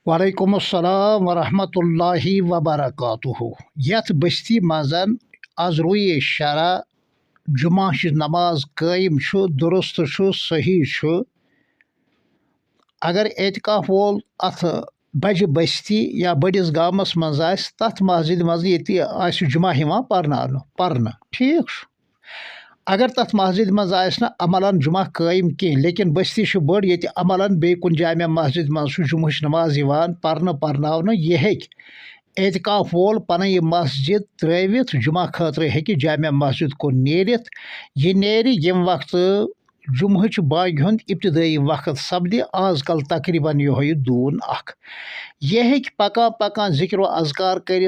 वालेकुम अस्सलाम वरहमतुल्लाहि वबरकातुहु। यथ बस्ती मजन आज रुए शरा जुमा नमाज कायम दुरुस्त सही। अगर एतकाफ वोल अथ बज बस्ती या बड़िस गामस मज तथ मस्जिद मज ये जुमा पर्न ठीक। अगर तथ मस्जिद मज अमलन जुमा कायम कह लेकिन बस्ती बड़ ये अमलन बे कुन जामिया मस्जिद मज जुमा नमाज पर्न यह एतकाफ वोल पन मस्जिद त्रवित जुमा खतर हे जामिया मस्जिद कुन नेरित यह नेरि यम वक्त जुमह बाग हुंद इब्तदाई वक्त सपदि आजकल तकरीबन यह दून अख यह पकान पकान जिक्र अजकार कर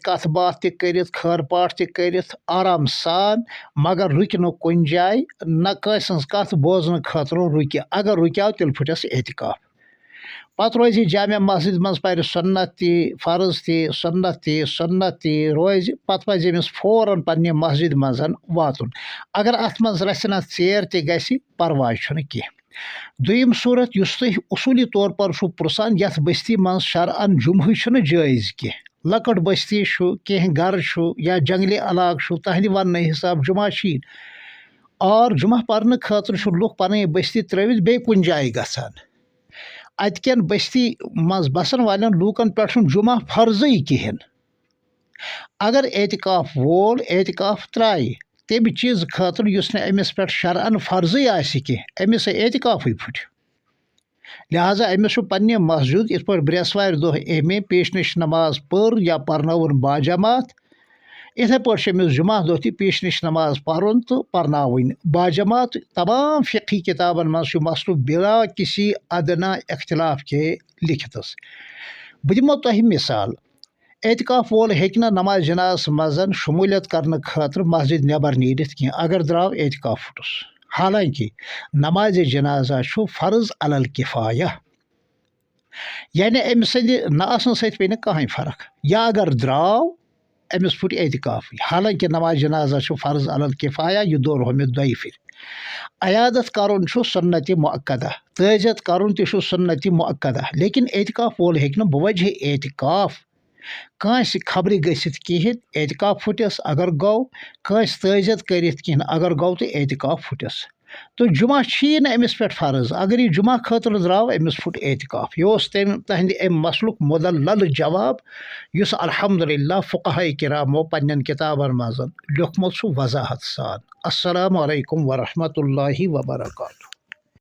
कत बात कर खर पाठ कर आराम सान मगर रुक न कुन जाय न कत बोजन खतर रुक अगर रुक्याव तेल फुटस एतकाफ पत रोज जामिया मस्जिद मज पर सुन्नत फर्ज सुन्नत रोज पत पज अमिस फौरन पन्ने मस्जिद मज वातुन अगर अत मज रसन चेर ति परवाह कह दुयम सूरत युस तुम उसूली तौर पर पुरसान यथ बस्ती मज शरअन जुमह जायज़ कह लकट बस्ती कह घर या जंगली इलाक तहद वन हिसाब जुमा और जुमा पर्न खतर लुक पन बस्ती त्रवित बे कुन जाय गसान अतकन बस्ती मज बसन वालन लूकन पे जुमा फर्जई कहें अगर एतकाफ वोल एतकाफ त्राय तम चीज खतर अमिस पे शरअन फर्जई कह अमिस एतकाफ फुट लिहाजा अमिस पन्ने मस्जिद इत पे ब्रेसवार दो अमे पेशनश नमाज पर या पर्न बाजमात इथे पे अमिस जुमा दो पेशनश नमाज पर्न तो पर्न बाजमात तमाम फ़िक़ही किताबन मज मसलू बिला किसी अदना इख्तिलाफ के लिखित बह दिमो तुह मिसाल एतकाफ वोल हेक्ना नमाज जनाज मजन शमूलियत करने खतर मस्जिद नबर नीरित कह अगर द्राव एतकाफ फुटस हालांकि नमाज जनाजा फर्ज अलल किफाया यानी अम सन सत पे कहें फर्क या अगर द्राव अमिस फुट एतकाफ हालांकि नमाज जनाजा फर्ज अलल किफाया यह दोर हम दई फिर अयादत कर सुन्नत मुअक्कदा तजियत कर सुन्नत मुअक्कदा लेकिन एतकाफ वोल हेक्न बवजह एतकाफ कांस खबर गसित कहें एतकाफ फुटस अगर गो कांस तजियत कर अगर गो तो एतकाफ फुटस तो जुमा न अमिस पे फर्ज अगर यह जुमा खतर द्राव अमिस फुट एतकाफ यह तहद अम मसलुक मुदल्लल जवाब युस अल्हम्दुलिल्लाह फुक़हा किरामो पन्नन किताबन मज लिखमुत वजाहत सान। अस्सलामु अलैकुम वरहमतुल्लाहि वबरकातुहू।